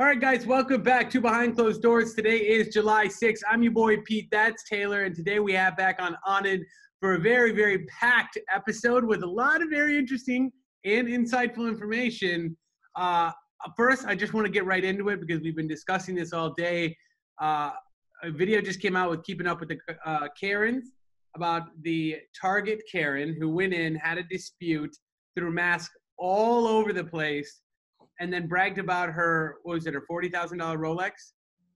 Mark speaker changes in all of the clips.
Speaker 1: All right, guys, welcome back to Behind Closed Doors. Today is July 6th. I'm your boy, Pete. That's Taylor. And today we have back on Anand for a very, very packed episode with a lot of very interesting and insightful information. First, I just want to get right into it because we've been discussing this all day. A video just came out with Keeping Up with the Karens about the Target Karen who went in, had a dispute, threw masks all over the place, and then bragged about her, what was it, her $40,000 Rolex?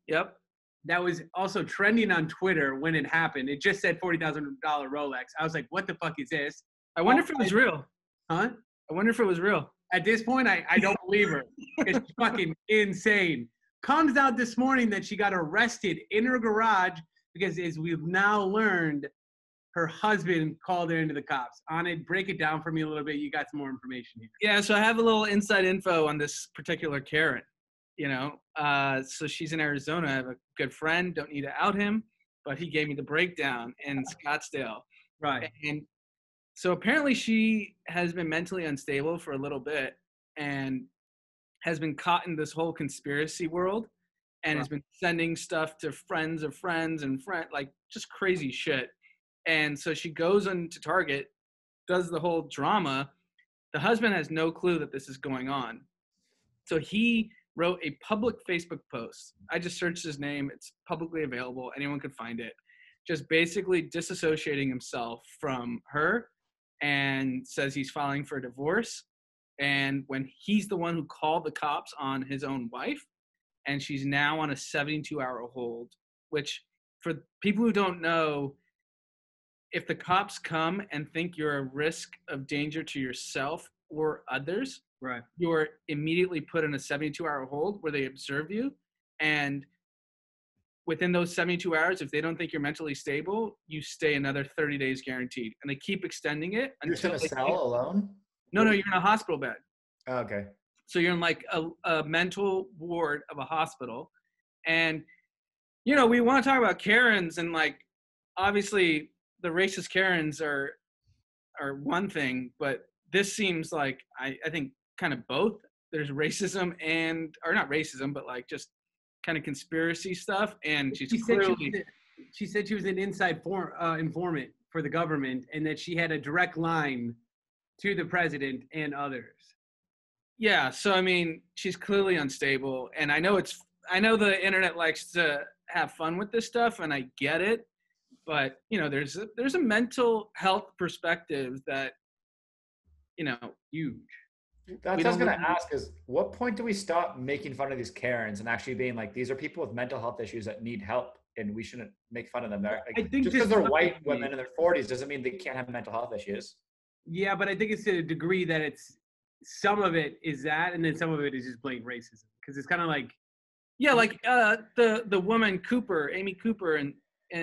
Speaker 2: Yep.
Speaker 1: That was also trending on Twitter when it happened. It just said $40,000 Rolex. I was like, what the fuck is this?
Speaker 2: I wonder if it was real.
Speaker 1: Huh?
Speaker 2: I wonder if it was real.
Speaker 1: At this point, I don't believe her. It's fucking insane. Comes out this morning that she got arrested in her garage because, as we've now learned, her husband called her into the cops. Anand, break it down for me a little bit. You got some more information here.
Speaker 2: Yeah, so I have a little inside info on this particular Karen. So she's in Arizona. I have a good friend. Don't need to out him, but he gave me the breakdown in Scottsdale.
Speaker 1: Right.
Speaker 2: And so apparently she has been mentally unstable for a little bit and has been caught in this whole conspiracy world and has been sending stuff to friends of friends and like just crazy shit. And so she goes into Target, does the whole drama. The husband has no clue that this is going on. So he wrote a public Facebook post. I just searched his name. It's publicly available. Anyone could find it. Just basically disassociating himself from her and says he's filing for a divorce. And when he's the one who called the cops on his own wife, and she's now on a 72-hour hold, which for people who don't know, if the cops come and think you're a risk of danger to yourself or others,
Speaker 1: right,
Speaker 2: you're immediately put in a 72-hour hold where they observe you. And within those 72 hours, if they don't think you're mentally stable, you stay another 30 days guaranteed. And they keep extending it.
Speaker 3: You're just in a cell alone?
Speaker 2: No, you're in a hospital bed.
Speaker 3: Oh, okay.
Speaker 2: So you're in like a mental ward of a hospital. And, we want to talk about Karens, and like, obviously, the racist Karens are one thing, but this seems like I think kind of both. There's racism or not racism, but like just kind of conspiracy stuff. And she
Speaker 1: said she was an inside informant for the government, and that she had a direct line to the president and others.
Speaker 2: Yeah, so I mean, she's clearly unstable, and I know the internet likes to have fun with this stuff, and I get it. But, there's a mental health perspective that, huge.
Speaker 3: That's what I was going to ask is, what point do we stop making fun of these Karens and actually being like, these are people with mental health issues that need help and we shouldn't make fun of them? Like,
Speaker 1: I think
Speaker 3: just because they're white women in their 40s doesn't mean they can't have mental health issues.
Speaker 1: Yeah, but I think it's to a degree that some of it is that, and then some of it is just blatant racism. Because it's kind of like...
Speaker 2: Yeah, like the woman Amy Cooper in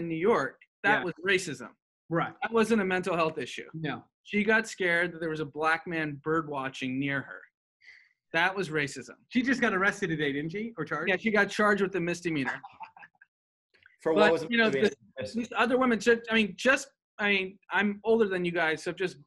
Speaker 2: New York. That was racism.
Speaker 1: Right.
Speaker 2: That wasn't a mental health issue.
Speaker 1: No.
Speaker 2: She got scared that there was a black man bird watching near her. That was racism.
Speaker 1: She just got arrested today, didn't she? Or charged?
Speaker 2: Yeah, she got charged with a misdemeanor.
Speaker 3: For what was
Speaker 2: these other women, I'm older than you guys, so I've just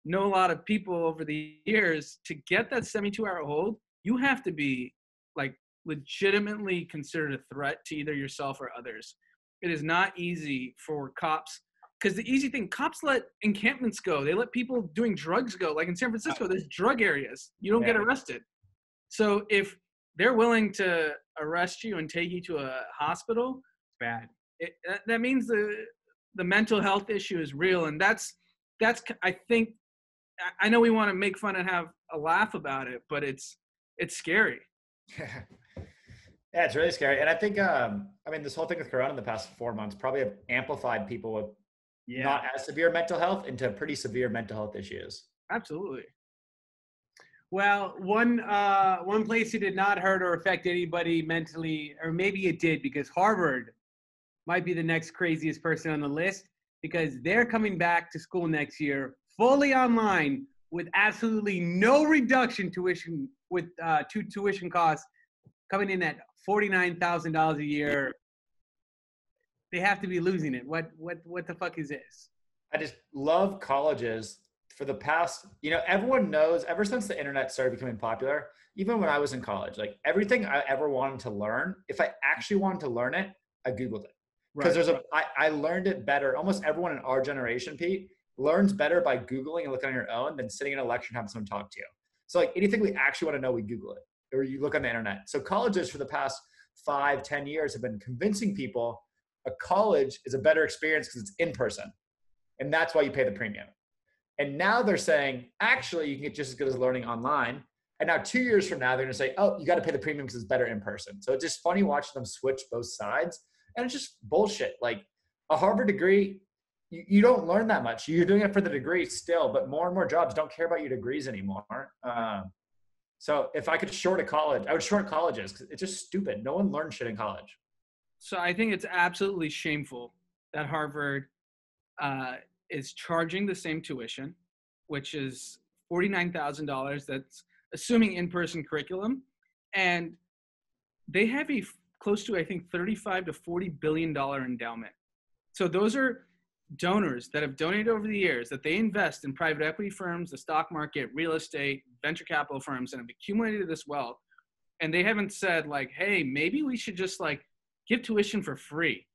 Speaker 2: know a lot of people over the years. To get that 72-hour hold, you have to be like legitimately considered a threat to either yourself or others. It is not easy for cops, because the easy thing, cops let encampments go. They let people doing drugs go. Like in San Francisco, there's drug areas. You don't get arrested. So if they're willing to arrest you and take you to a hospital,
Speaker 1: bad.
Speaker 2: That means the mental health issue is real. And that's I think, I know we want to make fun and have a laugh about it, but it's scary.
Speaker 3: Yeah, it's really scary. And I think, this whole thing with Corona in the past 4 months probably have amplified people with not as severe mental health into pretty severe mental health issues.
Speaker 2: Absolutely.
Speaker 1: Well, one place it did not hurt or affect anybody mentally, or maybe it did, because Harvard might be the next craziest person on the list, because they're coming back to school next year fully online with absolutely no reduction tuition to tuition costs, coming in at $49,000 a year. They have to be losing it. What the fuck is this?
Speaker 3: I just love colleges for the past, everyone knows ever since the internet started becoming popular, even when I was in college, like everything I ever wanted to learn, if I actually wanted to learn it, I Googled it. Because I learned it better. Almost everyone in our generation, Pete, learns better by Googling and looking on your own than sitting in a lecture and having someone talk to you. So like anything we actually want to know, we Google it or you look on the internet. So colleges for the past 5-10 years have been convincing people a college is a better experience because it's in person. And that's why you pay the premium. And now they're saying, actually, you can get just as good as learning online. And now 2 years from now, they're going to say, oh, you got to pay the premium because it's better in person. So it's just funny watching them switch both sides. And it's just bullshit. Like a Harvard degree, you don't learn that much. You're doing it for the degree still, but more and more jobs don't care about your degrees anymore. So if I could short a college, I would short colleges because it's just stupid. No one learns shit in college.
Speaker 2: So I think it's absolutely shameful that Harvard is charging the same tuition, which is $49,000. That's assuming in-person curriculum. And they have a close to, I think, $35 to $40 billion endowment. So those are donors that have donated over the years that they invest in private equity firms, the stock market, real estate, venture capital firms, and have accumulated this wealth. And they haven't said like, hey, maybe we should just like give tuition for free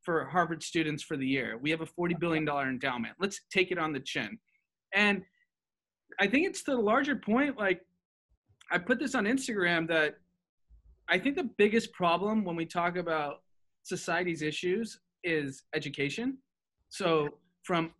Speaker 2: for Harvard students for the year. We have a $40 billion endowment. Let's take it on the chin. And I think it's to the larger point, like I put this on Instagram, that I think the biggest problem when we talk about society's issues is education. So from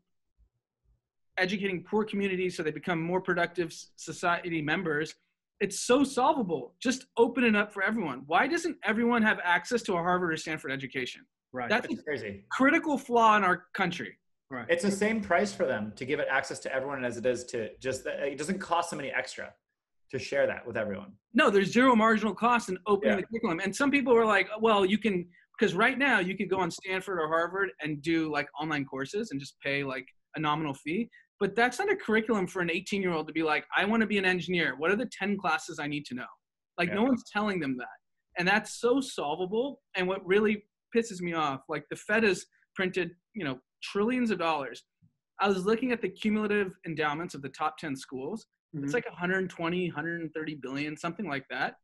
Speaker 2: educating poor communities so they become more productive society members, it's so solvable. Just open it up for everyone. Why doesn't everyone have access to a Harvard or Stanford education?
Speaker 1: Right.
Speaker 2: That's
Speaker 3: It's crazy.
Speaker 2: Critical flaw in our country.
Speaker 1: Right.
Speaker 3: It's the same price for them to give it access to everyone as it is to just, it doesn't cost them any extra to share that with everyone.
Speaker 2: No, there's zero marginal cost in opening the curriculum. And some people were like, well, you can, because right now you could go on Stanford or Harvard and do like online courses and just pay like a nominal fee. But that's not a curriculum for an 18-year-old to be like, I want to be an engineer. What are the 10 classes I need to know? Like no one's telling them that. And that's so solvable. And what really pisses me off, like the Fed has printed, trillions of dollars. I was looking at the cumulative endowments of the top 10 schools. It's like 120, 130 billion, something like that.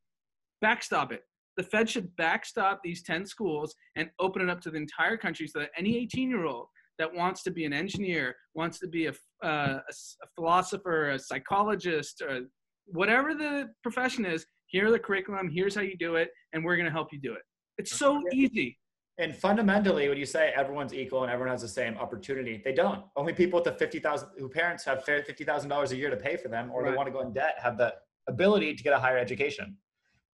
Speaker 2: Backstop it. The Fed should backstop these 10 schools and open it up to the entire country so that any 18-year-old that wants to be an engineer, wants to be a philosopher, a psychologist, or whatever the profession is, here are the curriculum, here's how you do it, and we're going to help you do it. It's so easy.
Speaker 3: And fundamentally, when you say everyone's equal and everyone has the same opportunity, they don't. Only people with the $50,000, who parents have $50,000 a year to pay for them, or they want to go in debt, have the ability to get a higher education,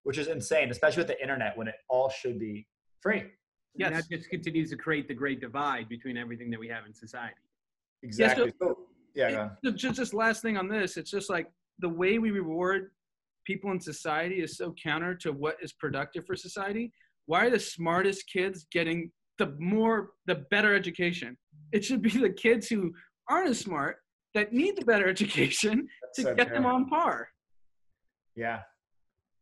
Speaker 3: which is insane, especially with the internet when it all should be free.
Speaker 1: Yes. And that just continues to create the great divide between everything that we have in society.
Speaker 3: Exactly.
Speaker 2: Just this last thing on this, it's just like the way we reward people in society is so counter to what is productive for society. Why are the smartest kids getting the better education? It should be the kids who aren't as smart that need the better education to get them on par.
Speaker 3: Yeah.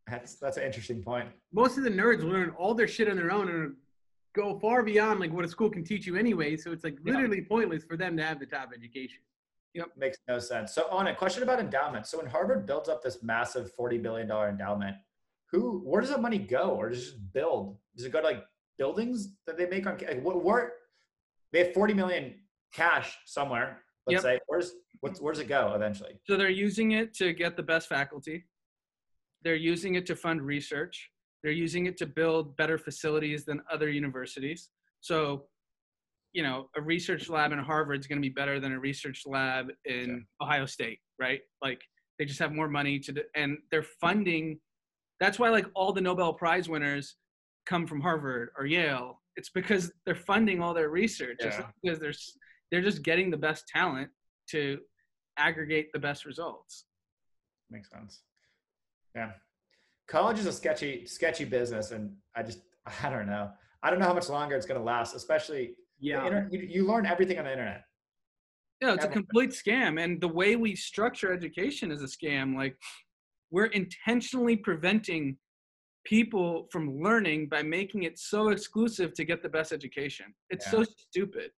Speaker 3: That's an interesting point.
Speaker 1: Most of the nerds learn all their shit on their own and go far beyond like what a school can teach you anyway. So it's like literally pointless for them to have the top education.
Speaker 3: Yep. Makes no sense. So on a question about endowment. So when Harvard builds up this massive $40 billion endowment, where does that money go? Or does it just build? Does it go to like buildings that they make on, like, where they have 40 million cash somewhere, let's say, where does it go eventually?
Speaker 2: So they're using it to get the best faculty. They're using it to fund research. They're using it to build better facilities than other universities. So, a research lab in Harvard is going to be better than a research lab in Ohio State, right? Like they just have more money and they're funding. That's why like all the Nobel Prize winners come from Harvard or Yale. It's because they're funding all their research. It's not because they're just getting the best talent to aggregate the best results.
Speaker 3: Makes sense. Yeah. College is a sketchy business. And I don't know. I don't know how much longer it's going to last, especially you learn everything on the internet.
Speaker 2: Yeah, it's a complete scam. And the way we structure education is a scam. Like we're intentionally preventing people from learning by making it so exclusive to get the best education. It's so stupid.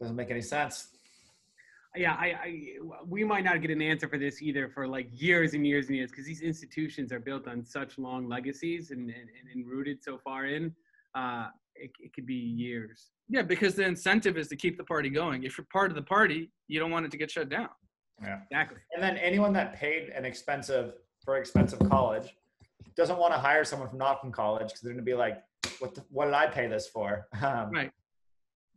Speaker 3: Doesn't make any sense.
Speaker 1: we might not get an answer for this either for like years and years and years, because these institutions are built on such long legacies and rooted so far in. It could be years.
Speaker 2: Yeah, because the incentive is to keep the party going. If you're part of the party, you don't want it to get shut down.
Speaker 3: Yeah,
Speaker 1: exactly.
Speaker 3: And then anyone that paid expensive college doesn't want to hire someone from not from college, because they're going to be like, what did I pay this for?
Speaker 2: Right.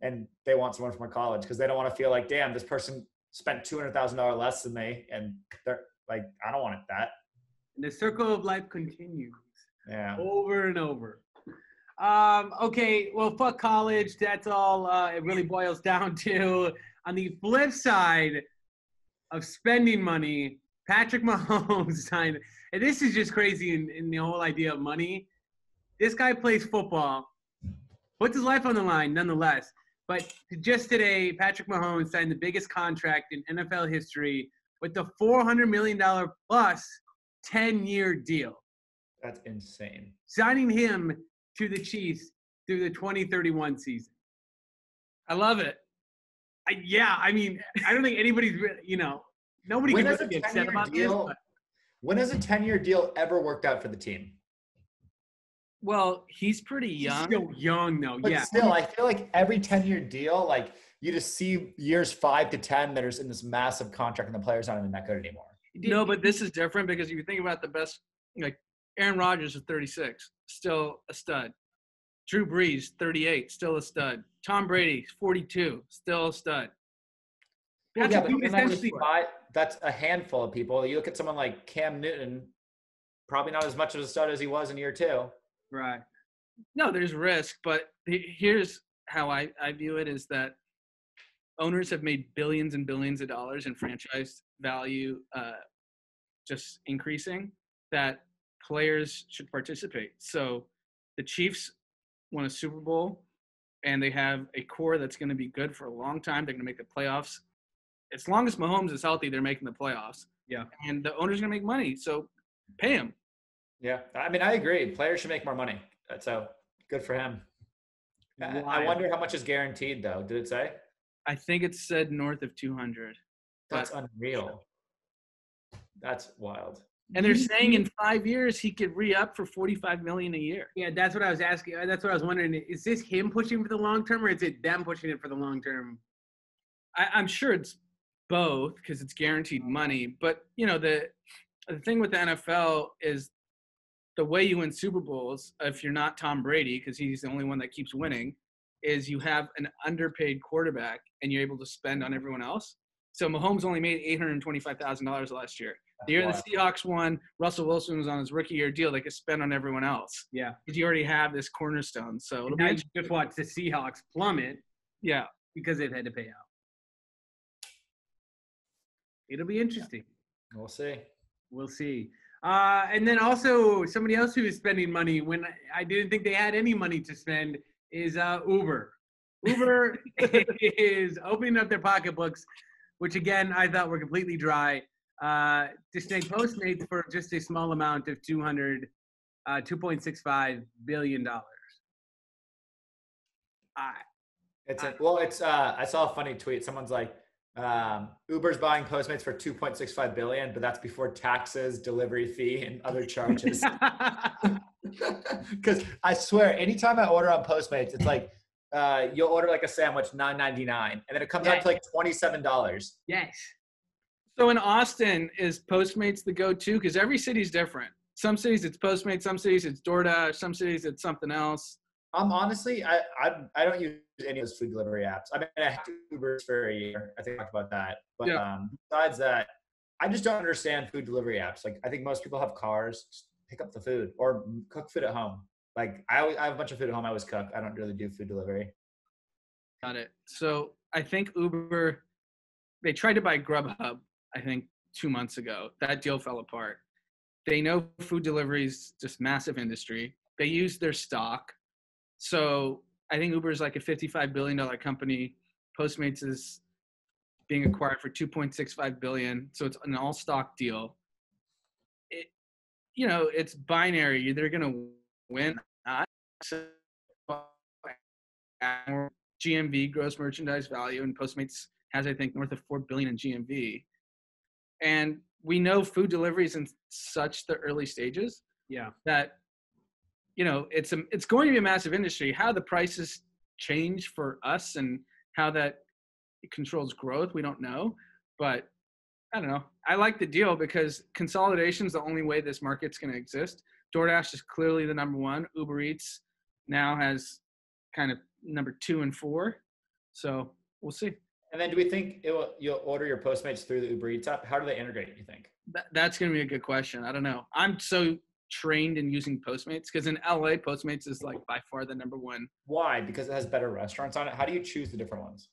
Speaker 3: And they want someone from a college because they don't want to feel like, damn, this person spent $200,000 less than me, and they're like, I don't want that.
Speaker 1: And the circle of life continues.
Speaker 3: Yeah.
Speaker 1: Over and over. Okay, well, fuck college. That's all it really boils down to. On the flip side of spending money, Patrick Mahomes signed, and this is just crazy in the whole idea of money. This guy plays football, puts his life on the line nonetheless. But just today, Patrick Mahomes signed the biggest contract in NFL history with the $400 million plus 10-year deal.
Speaker 3: That's insane.
Speaker 1: Signing him to the Chiefs through the 2031 season.
Speaker 2: I love it.
Speaker 1: I mean, I don't think anybody's, nobody can really be upset about this.
Speaker 3: When has a 10-year deal ever worked out for the team?
Speaker 2: Well, he's pretty young.
Speaker 1: He's still young, though.
Speaker 3: But still, I feel like every 10-year deal, like you just see years 5 to 10 that are in this massive contract, and the players aren't even that good anymore.
Speaker 2: No, but this is different because if you think about the best, like Aaron Rodgers is 36, still a stud. Drew Brees, 38, still a stud. Tom Brady, 42, still a stud.
Speaker 3: Well, that's a handful of people. You look at someone like Cam Newton, probably not as much of a stud as he was in year 2.
Speaker 1: Right.
Speaker 2: No, there's risk, but here's how I view it is that owners have made billions and billions of dollars in franchise value just increasing, that players should participate. So the Chiefs won a Super Bowl, and they have a core that's going to be good for a long time. They're going to make the playoffs. As long as Mahomes is healthy, they're making the playoffs.
Speaker 1: Yeah.
Speaker 2: And the owner's going to make money, so pay him.
Speaker 3: Yeah, I mean, I agree. Players should make more money. So good for him. I wonder how much is guaranteed, though. Did it say?
Speaker 2: I think it said north of 200.
Speaker 3: That's unreal. That's wild.
Speaker 2: And they're saying in 5 years he could re-up for $45 million a year.
Speaker 1: Yeah, that's what I was asking. That's what I was wondering. Is this him pushing for the long term, or is it them pushing it for the long term?
Speaker 2: I'm sure it's both because it's guaranteed money. But the thing with the NFL is the way you win Super Bowls, if you're not Tom Brady, because he's the only one that keeps winning, is you have an underpaid quarterback and you're able to spend on everyone else. So Mahomes only made $825,000 last year. The year the Seahawks won, Russell Wilson was on his rookie year deal. They could spend on everyone else.
Speaker 1: Yeah.
Speaker 2: Because you already have this cornerstone. So it'll
Speaker 1: be just watch the Seahawks plummet.
Speaker 2: Yeah.
Speaker 1: Because they've had to pay out. It'll be interesting.
Speaker 3: We'll see.
Speaker 1: We'll see. And then also somebody else who is spending money when I didn't think they had any money to spend is Uber. Uber is opening up their pocketbooks, which again I thought were completely dry. To make Postmates for just a small amount of $2.65 billion.
Speaker 3: I saw a funny tweet. Someone's like, Uber's buying Postmates for $2.65 billion, but that's before taxes, delivery fee, and other charges. Because I swear, anytime I order on Postmates, it's like you'll order like a sandwich, $9.99, and then it comes out to like $27.
Speaker 1: Yes.
Speaker 2: So in Austin, is Postmates the go-to? Because every city's different. Some cities it's Postmates, some cities it's DoorDash, some cities it's something else.
Speaker 3: Honestly, I don't use any of those food delivery apps. I mean, I have Uber for a year. I think I talked about that. But besides that, I just don't understand food delivery apps. Like, I think most people have cars. Just pick up the food or cook food at home. Like, I have a bunch of food at home I always cook. I don't really do food delivery.
Speaker 2: Got it. So I think Uber, they tried to buy Grubhub, I think 2 months ago. That deal fell apart. They know food delivery is just massive industry. They use their stock. So I think Uber is like a $55 billion company. Postmates is being acquired for $2.65 billion. So it's an all stock deal. It's binary. You're either going to win or not. So GMV, gross merchandise value, and Postmates has, I think, north of 4 billion in GMV. And we know food delivery is in such the early stages that, you know, it's going to be a massive industry. How the prices change for us and how that controls growth, we don't know. But I don't know. I like the deal because consolidation is the only way this market's going to exist. DoorDash is clearly the number one. Uber Eats now has kind of number 2 and 4. So we'll see.
Speaker 3: And then do we think you'll order your Postmates through the Uber Eats app? How do they integrate, you think?
Speaker 2: That's going to be a good question. I don't know. I'm so trained in using Postmates because in LA, Postmates is like by far the number one.
Speaker 3: Why? Because it has better restaurants on it? How do you choose the different ones?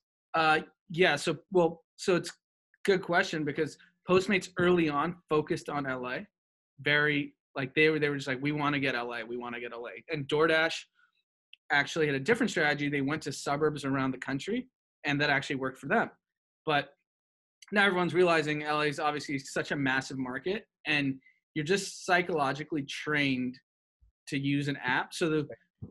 Speaker 2: Yeah. So it's good question because Postmates early on focused on LA. Very like they were just like, we want to get LA. And DoorDash actually had a different strategy. They went to suburbs around the country and that actually worked for them. But now everyone's realizing LA is obviously such a massive market and you're just psychologically trained to use an app. So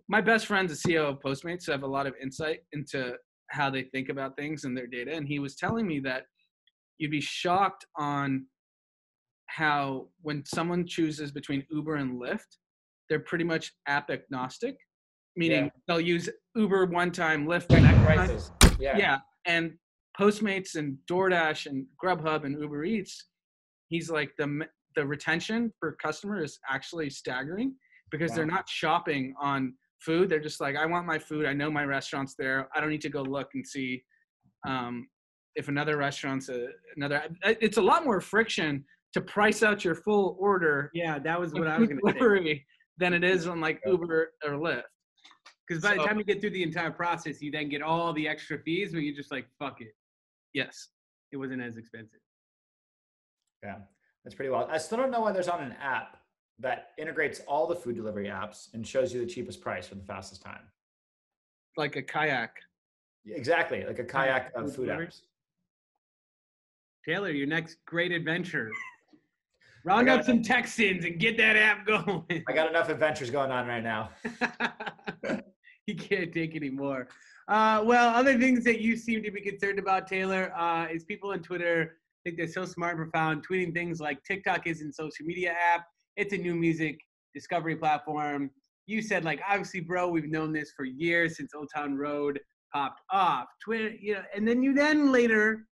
Speaker 2: my best friend's a CEO of Postmates, so I have a lot of insight into how they think about things and their data. And he was telling me that you'd be shocked on how when someone chooses between Uber and Lyft, they're pretty much app agnostic, meaning they'll use Uber one time, Lyft the next
Speaker 3: prices.
Speaker 2: time. Yeah. And Postmates and DoorDash and Grubhub and Uber Eats, he's like the retention per customer is actually staggering because they're not shopping on food. They're just like, I want my food. I know my restaurant's there. I don't need to go look and see if another restaurant's it's a lot more friction to price out your full order.
Speaker 1: Yeah, that was what I was going to say.
Speaker 2: Than it is on like Uber or Lyft.
Speaker 1: Because by the time you get through the entire process, you then get all the extra fees, but you're just like, fuck it.
Speaker 2: Yes.
Speaker 1: It wasn't as expensive.
Speaker 3: Yeah, that's pretty wild. I still don't know why there's not an app that integrates all the food delivery apps and shows you the cheapest price for the fastest time.
Speaker 2: Like a kayak.
Speaker 3: Exactly, like a kayak of food apps.
Speaker 1: Taylor, your next great adventure. Round up some Texans and get that app going.
Speaker 3: I got enough adventures going on right now.
Speaker 1: You can't take any more. Well, other things that you seem to be concerned about, Taylor, is people on Twitter think they're so smart and profound, tweeting things like TikTok isn't a social media app. It's a new music discovery platform. You said, like, obviously, bro, we've known this for years since Old Town Road popped off. Twitter, and then you later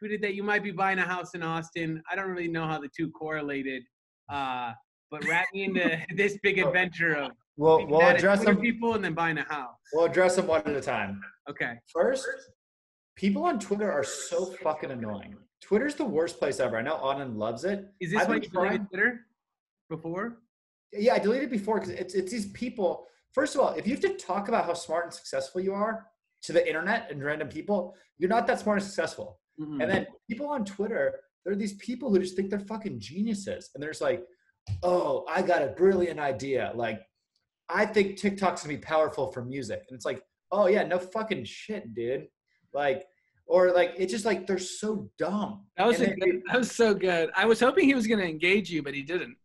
Speaker 1: tweeted that you might be buying a house in Austin. I don't really know how the two correlated, but wrap me into this big adventure of
Speaker 3: we'll address some
Speaker 1: people and then buying a house.
Speaker 3: We'll address them one at a time.
Speaker 1: Okay.
Speaker 3: First, people on Twitter are so fucking annoying. Twitter's the worst place ever. I know Anand loves it.
Speaker 1: Is this why you deleted Twitter before?
Speaker 3: Yeah, I deleted it before because it's these people. First of all, if you have to talk about how smart and successful you are to the internet and random people, you're not that smart and successful. Mm-hmm. And then people on Twitter, they're these people who just think they're fucking geniuses. And they're just like, oh, I got a brilliant idea. Like, I think TikTok's gonna be powerful for music. And it's like, oh yeah, no fucking shit, dude. Like, or like, it's just like, they're so dumb.
Speaker 2: That was so good. I was hoping he was gonna engage you, but he didn't.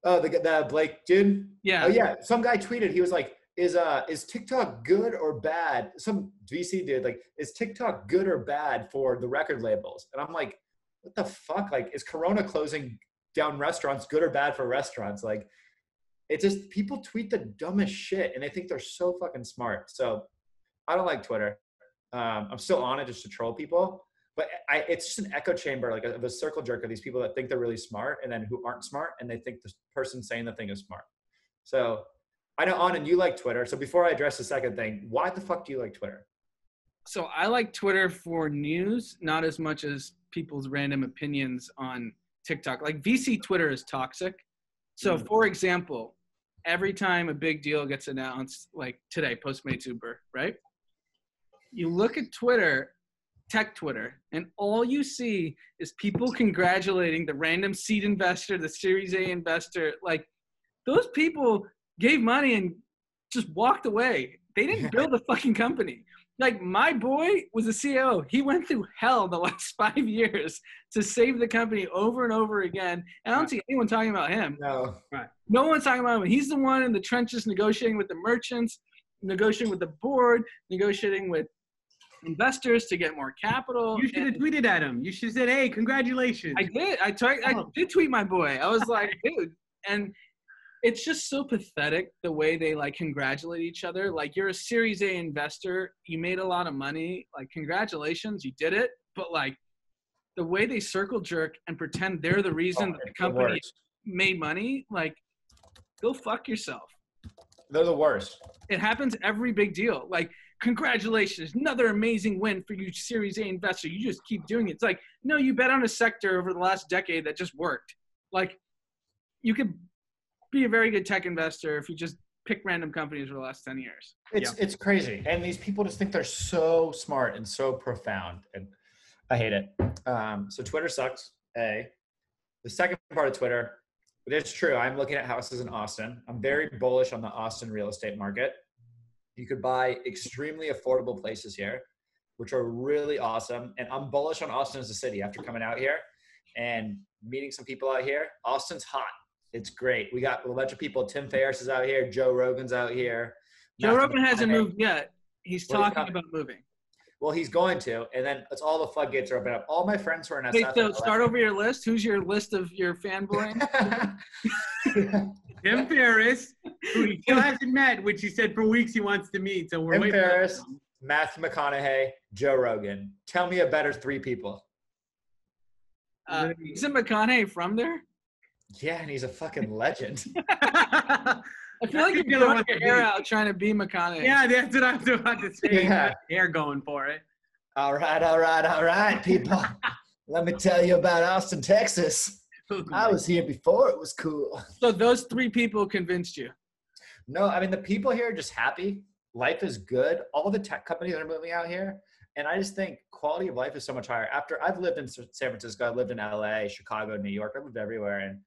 Speaker 3: Oh, the Blake dude?
Speaker 2: Yeah.
Speaker 3: Oh yeah, some guy tweeted, he was like, is TikTok good or bad? Some VC dude, like, is TikTok good or bad for the record labels? And I'm like, what the fuck? Like, is Corona closing down restaurants good or bad for restaurants? Like, it's just people tweet the dumbest shit and they think they're so fucking smart. So I don't like Twitter. I'm still on it just to troll people, but it's just an echo chamber, like of a circle jerk of these people that think they're really smart and then who aren't smart and they think the person saying the thing is smart. So I know, Anand, you like Twitter. So before I address the second thing, why the fuck do you like Twitter?
Speaker 2: So I like Twitter for news, not as much as people's random opinions on TikTok. Like VC Twitter is toxic. So for example, every time a big deal gets announced, like today, Postmates Uber, right? You look at Twitter, tech Twitter, and all you see is people congratulating the random seed investor, the Series A investor. Like, those people gave money and just walked away. They didn't build a fucking company. Like, my boy was a CEO. He went through hell the last 5 years to save the company over and over again. And I don't see anyone talking about him.
Speaker 3: No.
Speaker 1: Right.
Speaker 2: No one's talking about him. He's the one in the trenches negotiating with the merchants, negotiating with the board, negotiating with investors to get more capital.
Speaker 1: You should have tweeted at him. You should have said, "Hey, congratulations."
Speaker 2: I did. I did tweet my boy. I was like, dude, and it's just so pathetic the way they like congratulate each other. Like, you're a Series A investor, you made a lot of money. Like, congratulations, you did it. But like, the way they circle jerk and pretend they're the reason that the company made money, like, go fuck yourself.
Speaker 3: They're the worst.
Speaker 2: It happens every big deal. Like, congratulations, another amazing win for you, Series A investor. You just keep doing it. It's like, no, you bet on a sector over the last decade that just worked. Like, you could be a very good tech investor if you just pick random companies for the last 10 years.
Speaker 3: It's crazy. And these people just think they're so smart and so profound. And I hate it. So Twitter sucks, A. The second part of Twitter, it's true. I'm looking at houses in Austin. I'm very bullish on the Austin real estate market. You could buy extremely affordable places here, which are really awesome. And I'm bullish on Austin as a city after coming out here and meeting some people out here. Austin's hot. It's great. We got a bunch of people. Tim Ferriss is out here. Joe Rogan's out here.
Speaker 2: Joe Rogan hasn't moved yet. He's talking about moving.
Speaker 3: Well, he's going to, and then it's all the floodgates are open up. All my friends who are in SF.
Speaker 2: Wait, so start over your list. Who's your list of your fanboying?
Speaker 1: Tim Ferriss, who he still hasn't met, which he said for weeks he wants to meet. So we're
Speaker 3: Tim
Speaker 1: waiting.
Speaker 3: Ferriss, Matthew McConaughey, Joe Rogan. Tell me a better three people.
Speaker 2: Isn't McConaughey from there?
Speaker 3: Yeah, and he's a fucking legend.
Speaker 2: I feel like you're throwing your hair out trying to be McConaughey.
Speaker 1: Yeah, that's what I was about to say.
Speaker 3: Yeah.
Speaker 1: Hair going for it.
Speaker 3: All right, people. Let me tell you about Austin, Texas. I was here before it was cool.
Speaker 2: So those three people convinced you?
Speaker 3: No, I mean, the people here are just happy. Life is good. All the tech companies are moving out here. And I just think quality of life is so much higher. After I've lived in San Francisco, I've lived in LA, Chicago, New York. I've lived everywhere. And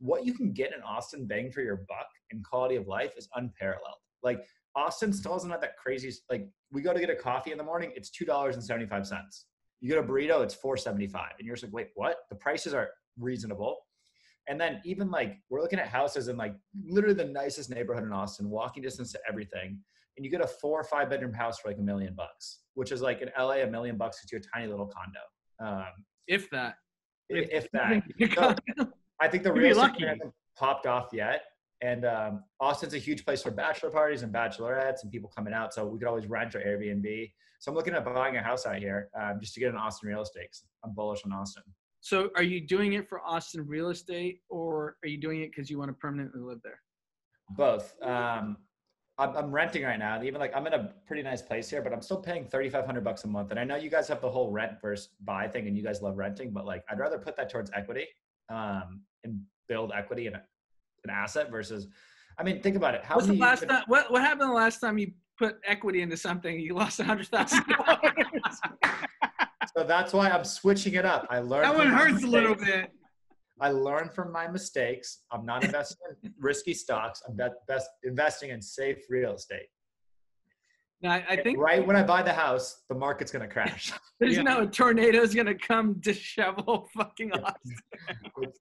Speaker 3: what you can get in Austin, bang for your buck, and quality of life is unparalleled. Like, Austin still doesn't have that crazy, like, we go to get a coffee in the morning, it's $2.75. You get a burrito, it's $4.75. And you're just like, wait, what? The prices are reasonable. And then even like, we're looking at houses in like literally the nicest neighborhood in Austin, walking distance to everything. And you get a 4 or 5 bedroom house for like $1 million, which is like in LA, $1 million gets you a tiny little condo.
Speaker 2: If that.
Speaker 3: So, I think the real estate hasn't popped off yet. And Austin's a huge place for bachelor parties and bachelorettes and people coming out. So we could always rent or Airbnb. So I'm looking at buying a house out here just to get an Austin real estate. I'm bullish on Austin.
Speaker 2: So are you doing it for Austin real estate, or are you doing it because you want to permanently live there?
Speaker 3: Both. I'm renting right now. And even like, I'm in a pretty nice place here, but I'm still paying $3,500 a month. And I know you guys have the whole rent versus buy thing and you guys love renting, but like, I'd rather put that towards equity and build equity in an asset versus, I mean, think about it.
Speaker 2: What happened the last time you put equity into something? You lost $100,000.
Speaker 3: So that's why I'm switching it up. I learned
Speaker 1: that one hurts a little bit.
Speaker 3: I learned from my mistakes. I'm not investing in risky stocks. I'm best investing in safe real estate.
Speaker 2: Now, I think
Speaker 3: right when I buy the house, the market's going to crash.
Speaker 2: There's no tornado's going to come dishevel fucking Austin.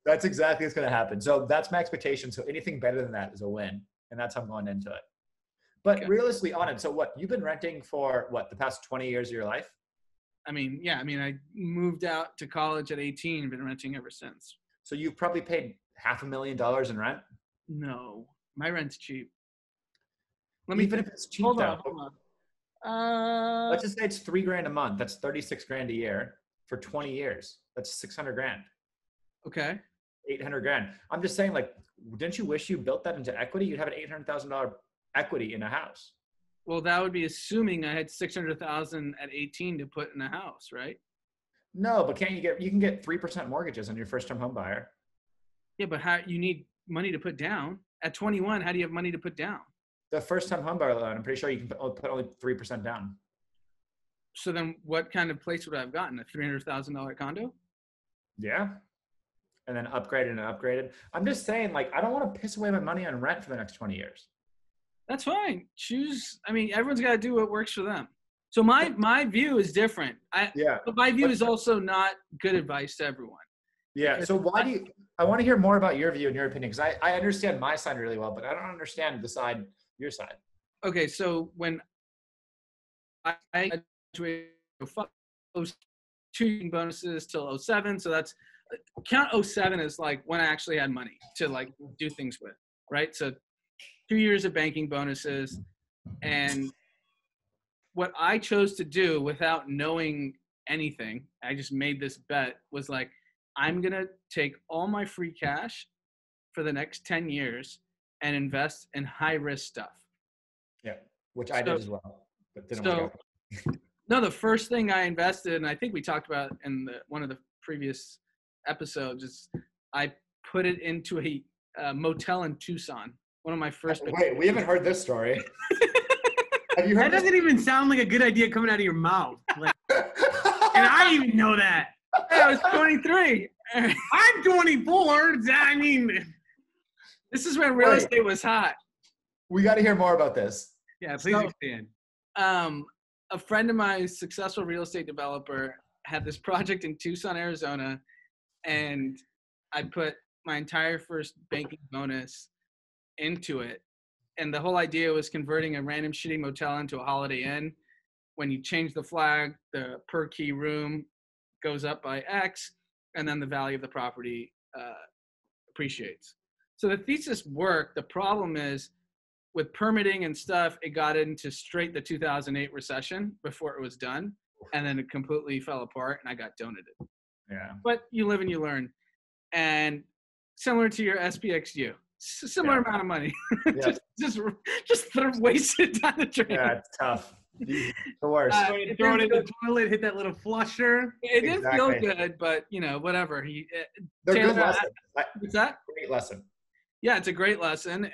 Speaker 3: That's exactly what's going to happen. So that's my expectation. So anything better than that is a win. And that's how I'm going into it. But realistically on it, so what, you've been renting for what, the past 20 years of your life?
Speaker 2: I mean, yeah. I mean, I moved out to college at 18 and been renting ever since.
Speaker 3: So you've probably paid $500,000 in rent?
Speaker 2: No, my rent's cheap.
Speaker 3: Even if it's cheap,
Speaker 2: hold
Speaker 3: though.
Speaker 2: On.
Speaker 3: Let's just say it's $3,000 a month. That's $36,000 a year for 20 years. That's $600,000.
Speaker 2: Okay.
Speaker 3: $800,000. I'm just saying, like, didn't you wish you built that into equity? You'd have an $800,000 equity in a house.
Speaker 2: Well, that would be assuming I had $600,000 at 18 to put in a house, right?
Speaker 3: No, but you can get 3% mortgages on your first-time home buyer.
Speaker 2: Yeah, but you need money to put down. At 21, how do you have money to put down?
Speaker 3: The first-time home buyer loan, I'm pretty sure you can put only 3% down.
Speaker 2: So then what kind of place would I have gotten? A $300,000 condo?
Speaker 3: Yeah. And then upgraded and upgraded. I'm just saying, like, I don't want to piss away my money on rent for the next 20 years.
Speaker 2: That's fine. I mean, everyone's got to do what works for them. So my view is different. But my view is also not good advice to everyone.
Speaker 3: Yeah. So I want to hear more about your view and your opinion, because I understand my side really well, but I don't understand your side.
Speaker 2: Okay. So when I two bonuses till 07. So that's count 07 as like when I actually had money to like do things with, right? So 2 years of banking bonuses. And what I chose to do without knowing anything, I just made this bet, was like, I'm going to take all my free cash for the next 10 years and invest in high risk stuff.
Speaker 3: Yeah, which I did as well, but didn't work out.
Speaker 2: No, the first thing I invested, and I think we talked about in one of the previous episodes, is I put it into a motel in Tucson. One of my first.
Speaker 3: Wait, we haven't heard this story. Have you heard?
Speaker 1: That doesn't even sound like a good idea coming out of your mouth. Like, and I didn't even know that.
Speaker 2: Hey, I was 23.
Speaker 1: I'm 24. I mean,
Speaker 2: this is when real estate was hot.
Speaker 3: We got to hear more about this.
Speaker 1: Yeah, please expand.
Speaker 2: A friend of mine, successful real estate developer, had this project in Tucson, Arizona, and I put my entire first banking bonus into it. And the whole idea was converting a random shitty motel into a Holiday Inn. When you change the flag, the per key room goes up by X, and then the value of the property appreciates. So the thesis worked. The problem is, with permitting and stuff, it got into straight the 2008 recession before it was done. And then it completely fell apart and I got donated.
Speaker 3: Yeah.
Speaker 2: But you live and you learn. And similar to your SPXU, similar amount of money.
Speaker 3: Yeah.
Speaker 2: just wasted down the drain.
Speaker 3: Yeah, it's tough. The worst.
Speaker 1: Throw it in the toilet, hit that little flusher.
Speaker 2: It didn't feel good, but whatever.
Speaker 3: They're good lessons.
Speaker 2: What's that?
Speaker 3: Great lesson.
Speaker 2: Yeah, it's a great lesson.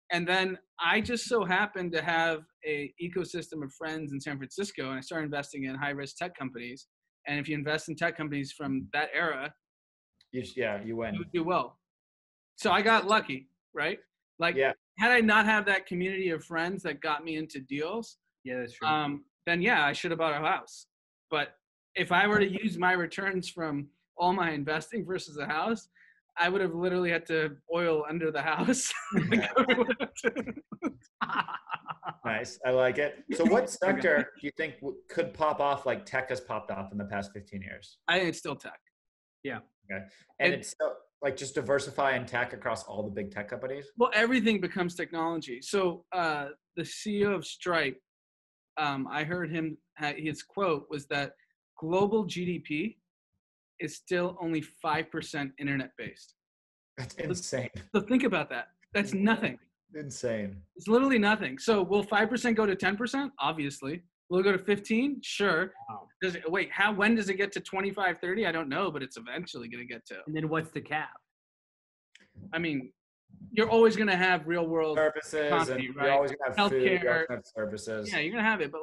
Speaker 2: And then I just so happened to have a ecosystem of friends in San Francisco, and I started investing in high-risk tech companies. And if you invest in tech companies from that era,
Speaker 3: you win.
Speaker 2: You would do well. So I got lucky, right? Like, had I not have that community of friends that got me into deals,
Speaker 1: that's true.
Speaker 2: then I should have bought a house. But if I were to use my returns from all my investing versus a house, I would have literally had to oil under the house.
Speaker 3: Nice. I like it. So what sector do you think could pop off like tech has popped off in the past 15 years?
Speaker 2: I think it's still tech.
Speaker 1: Yeah.
Speaker 3: Okay. And it's still like just diversify in tech across all the big tech companies?
Speaker 2: Well, everything becomes technology. So the CEO of Stripe, I heard his quote was that global GDP is still only 5% internet-based.
Speaker 3: That's insane.
Speaker 2: So think about that. That's nothing.
Speaker 3: Insane.
Speaker 2: It's literally nothing. So will 5% go to 10%? Obviously. Will it go to 15? Sure. Wow. When does it get to 25, 30? I don't know, but it's eventually going to get to.
Speaker 1: And then what's the cap?
Speaker 2: I mean, you're always going to have real world
Speaker 3: services,
Speaker 2: economy,
Speaker 3: and
Speaker 2: right?
Speaker 3: you're always going to have food, you're
Speaker 2: healthcare,
Speaker 3: always gonna have services.
Speaker 2: Yeah, you're going to have it, but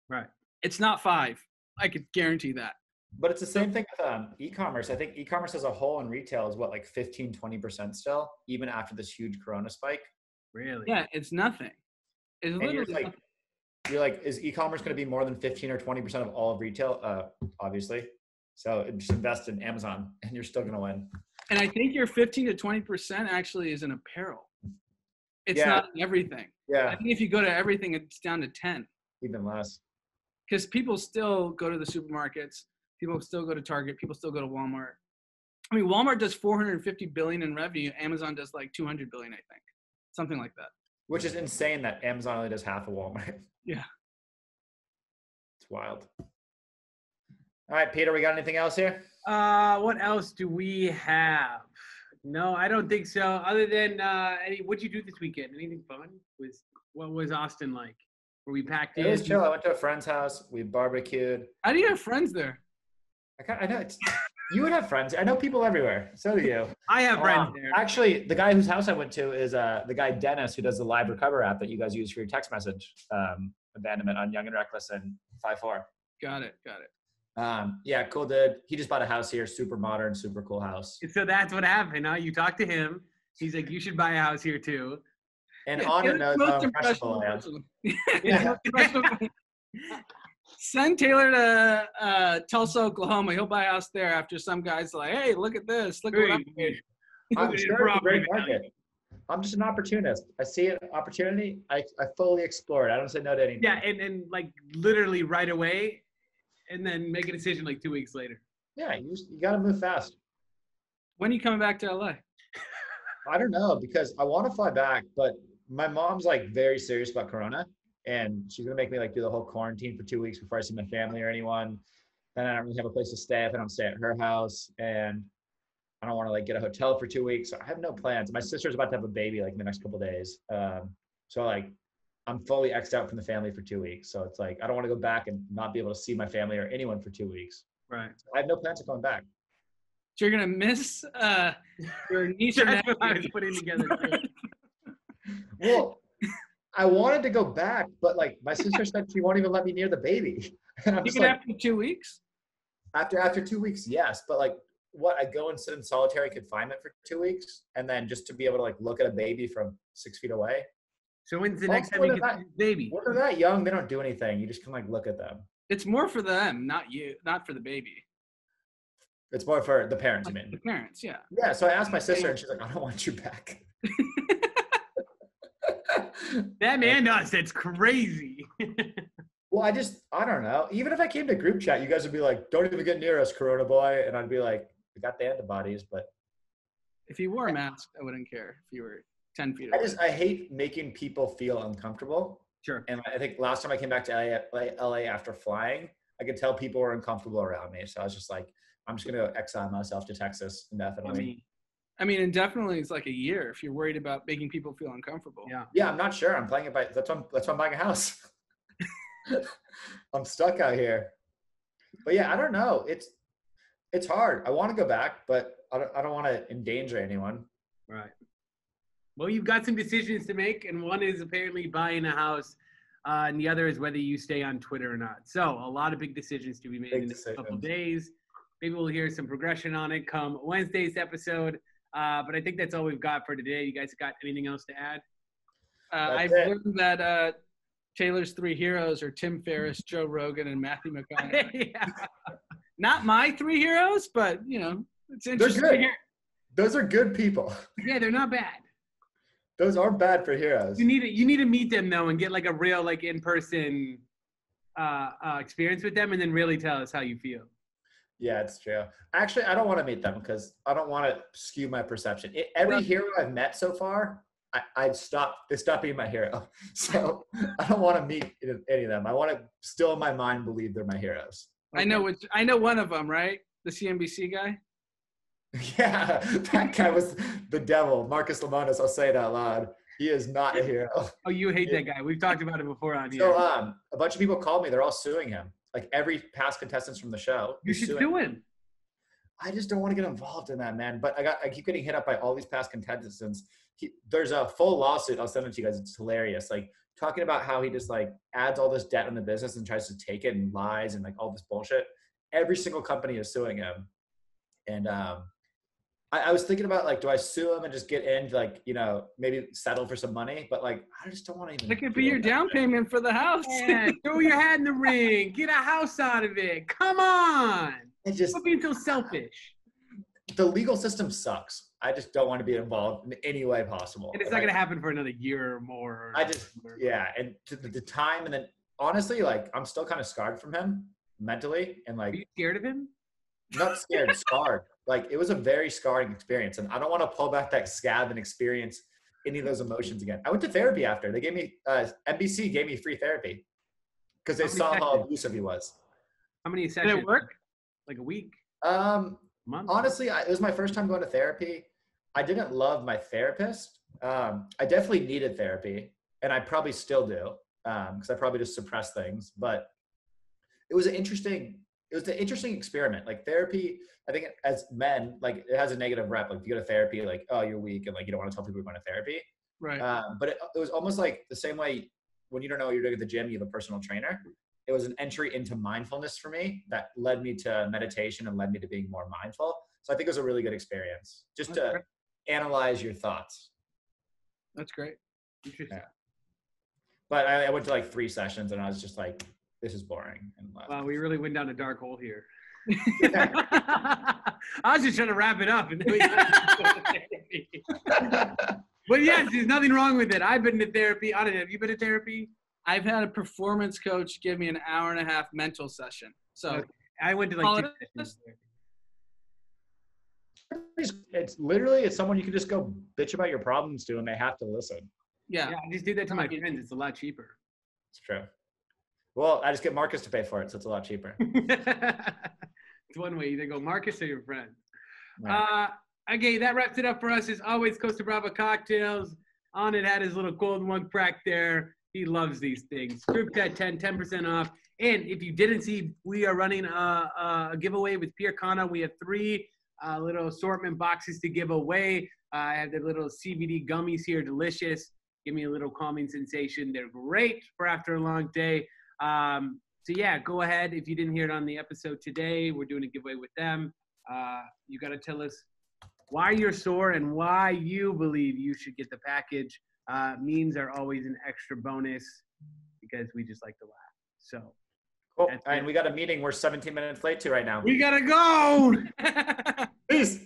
Speaker 1: right.
Speaker 2: It's not 5. I could guarantee that.
Speaker 3: But it's the same thing with e-commerce. I think e-commerce as a whole in retail is 15-20% still, even after this huge Corona spike.
Speaker 1: Really?
Speaker 2: Yeah, it's nothing. It's literally nothing.
Speaker 3: You're like, is e-commerce going to be more than 15 or 20% of all of retail? Obviously. So just invest in Amazon and you're still going to win.
Speaker 2: And I think your 15 to 20% actually is in apparel. It's not in everything.
Speaker 3: Yeah.
Speaker 2: I think if you go to everything, it's down to 10.
Speaker 3: Even less.
Speaker 2: Because people still go to the supermarkets. People still go to Target. People still go to Walmart. I mean, Walmart does $450 billion in revenue. Amazon does like $200 billion, I think. Something like that.
Speaker 3: Which is insane that Amazon only does half of Walmart.
Speaker 2: Yeah.
Speaker 3: It's wild. All right, Peter, we got anything else here?
Speaker 1: What else do we have? No, I don't think so. Other than what'd you do this weekend? Anything fun? What was Austin like? Were we packed in?
Speaker 3: It was chill. I went to a friend's house. We barbecued.
Speaker 2: How do you have friends there?
Speaker 3: I know you would have friends. I know people everywhere. So do you.
Speaker 1: I have friends there.
Speaker 3: Actually, the guy whose house I went to is the guy Dennis, who does the Live Recover app that you guys use for your text message abandonment on Young and Reckless and 5-4.
Speaker 2: Got it.
Speaker 3: Yeah, cool dude. He just bought a house here, super modern, super cool house.
Speaker 1: So that's what happened, huh? You talked to him. He's like, you should buy a house here too.
Speaker 3: And Anand knows how impressionable I am.
Speaker 2: Send Taylor to Tulsa, Oklahoma. He'll buy a house there after some guy's like, hey, look at this. Look at what I made.
Speaker 3: I'm sure it's a great market. I'm just an opportunist. I see an opportunity. I fully explore it. I don't say no to anything.
Speaker 1: Yeah, and like literally right away, and then make a decision like 2 weeks later.
Speaker 3: Yeah, you got to move fast.
Speaker 2: When are you coming back to LA?
Speaker 3: I don't know because I want to fly back, but my mom's like very serious about Corona, and she's gonna make me like do the whole quarantine for 2 weeks before I see my family or anyone. Then I don't really have a place to stay if I don't stay at her house, and I don't want to like get a hotel for 2 weeks. So I have no plans. My sister's about to have a baby like in the next couple of days, so like I'm fully X'd out from the family for 2 weeks. So it's like I don't want to go back and not be able to see my family or anyone for 2 weeks.
Speaker 1: Right.
Speaker 3: So I have no plans of going back.
Speaker 2: So you're gonna miss your niece or
Speaker 1: That's what I was
Speaker 2: nephew.
Speaker 1: putting together.
Speaker 3: Well, I wanted to go back, but like my sister said she won't even let me near the baby. And I'm
Speaker 2: You
Speaker 3: just
Speaker 2: can
Speaker 3: like,
Speaker 2: after 2 weeks.
Speaker 3: after 2 weeks, yes. But like what, I go and sit in solitary confinement for 2 weeks and then just to be able to like look at a baby from 6 feet away.
Speaker 1: So when's the
Speaker 3: Well,
Speaker 1: next time you
Speaker 3: when
Speaker 1: get the baby?
Speaker 3: When they're that young, they don't do anything. You just can like look at them.
Speaker 2: It's more for them, not you, not for the baby.
Speaker 3: It's more for the parents, you
Speaker 2: The
Speaker 3: mean?
Speaker 2: parents, yeah.
Speaker 3: Yeah, so I asked my sister and she's like, I don't want you back.
Speaker 1: That man does. That's crazy.
Speaker 3: Well, I don't know. Even if I came to group chat, you guys would be like, don't even get near us, Corona boy. And I'd be like, we got the antibodies, but
Speaker 2: If you wore a mask, I wouldn't care if you were 10 feet away.
Speaker 3: I hate making people feel uncomfortable.
Speaker 1: Sure.
Speaker 3: And I think last time I came back to LA after flying, I could tell people were uncomfortable around me. So I was just like, I'm just going to exile myself to Texas indefinitely.
Speaker 2: I mean, indefinitely is like a year if you're worried about making people feel uncomfortable.
Speaker 1: Yeah.
Speaker 3: Yeah, I'm not sure. I'm playing it by, that's why I'm buying a house. I'm stuck out here. But yeah, I don't know. It's hard. I want to go back, but I don't want to endanger anyone.
Speaker 1: Right. Well, you've got some decisions to make, and one is apparently buying a house, and the other is whether you stay on Twitter or not. So a lot of big decisions to be made in the next couple of days. Maybe we'll hear some progression on it come Wednesday's episode. But I think that's all we've got for today. You guys got anything else to add?
Speaker 2: I've learned that Taylor's three heroes are Tim Ferriss, Joe Rogan, and Matthew McConaughey.
Speaker 1: Yeah.
Speaker 2: Not my three heroes, but, you know, it's interesting
Speaker 3: They're
Speaker 2: to
Speaker 3: good.
Speaker 2: hear.
Speaker 3: Those are good people.
Speaker 1: Yeah, they're not bad.
Speaker 3: Those aren't bad for heroes.
Speaker 1: You need to meet them though and get like a real like in-person experience with them, and then really tell us how you feel.
Speaker 3: Yeah, it's true. Actually, I don't want to meet them because I don't want to skew my perception. Every hero I've met so far, they stopped being my hero. So I don't want to meet any of them. I want to still in my mind believe they're my heroes.
Speaker 2: I know one of them, right? The CNBC guy.
Speaker 3: Yeah, that guy was the devil. Marcus Lemonis, I'll say it out loud. He is not a hero.
Speaker 1: Oh, you hate that guy. We've talked about it before on here.
Speaker 3: So a bunch of people called me. They're all suing him. Like every past contestants from the show.
Speaker 1: You should sue him.
Speaker 3: I just don't want to get involved in that, man. But I keep getting hit up by all these past contestants. There's a full lawsuit. I'll send it to you guys. It's hilarious. Like talking about how he just like adds all this debt on the business and tries to take it and lies and like all this bullshit. Every single company is suing him. And I was thinking about like, do I sue him and just get in, like, you know, maybe settle for some money? But like, I just don't want to even.
Speaker 2: That could be your down payment for the house.
Speaker 1: Yeah, throw your hat in the ring. Get a house out of it. Come on. Stop being so selfish.
Speaker 3: The legal system sucks. I just don't want to be involved in any way possible.
Speaker 1: And it's not going to happen for another year or more.
Speaker 3: Yeah. And to the time, and then honestly, like, I'm still kind of scarred from him mentally. And like,
Speaker 1: are you scared of him?
Speaker 3: Not scared, scarred. Like, it was a very scarring experience. And I don't want to pull back that scab and experience any of those emotions again. I went to therapy after. They gave me, NBC gave me free therapy because they saw how abusive he was.
Speaker 1: How many sessions?
Speaker 2: Did it work?
Speaker 1: Like a week?
Speaker 3: Month? Honestly, it was my first time going to therapy. I didn't love my therapist. I definitely needed therapy, and I probably still do because I probably just suppress things. But it was an interesting experiment. Like therapy, I think as men, like it has a negative rep. Like if you go to therapy, like, oh, you're weak, and like you don't want to tell people you're going to therapy.
Speaker 2: Right.
Speaker 3: But it was almost like the same way when you don't know what you're doing at the gym, you have a personal trainer. It was an entry into mindfulness for me that led me to meditation and led me to being more mindful. So I think it was a really good experience just to analyze your thoughts.
Speaker 2: That's great.
Speaker 1: Interesting.
Speaker 3: Yeah. But I went to like 3 sessions and I was just like, this is boring. And left.
Speaker 1: Wow, we really went down a dark hole here. I was just trying to wrap it up. And then But yes, there's nothing wrong with it. I've been to therapy. Anand, have you been to therapy?
Speaker 2: I've had a performance coach give me an hour-and-a-half mental session. So
Speaker 1: Okay. I went to like 2 sessions.
Speaker 3: It's literally, it's someone you can just go bitch about your problems to and they have to listen.
Speaker 2: yeah.
Speaker 1: Yeah, I just do that to my friends. It's a lot cheaper.
Speaker 3: It's true. Well, I just get Marcus to pay for it, so it's a lot cheaper.
Speaker 1: It's one way. Either go Marcus or your friend.
Speaker 3: Right.
Speaker 1: Okay, that wraps it up for us. As always, Costa Brava Cocktails. Anand had his little gold mug crack there. He loves these things. Group chat 10% off. And if you didn't see, we are running a giveaway with Pierre Kana. We have 3 little assortment boxes to give away. I have the little CBD gummies here, delicious. Give me a little calming sensation. They're great for after a long day. So yeah, go ahead. If you didn't hear it on the episode today, we're doing a giveaway with them. You got to tell us why you're sore and why you believe you should get the package. Memes are always an extra bonus because we just like to laugh. So.
Speaker 3: Cool. And we got a meeting we're 17 minutes late to right now.
Speaker 1: We got to go.
Speaker 3: Peace.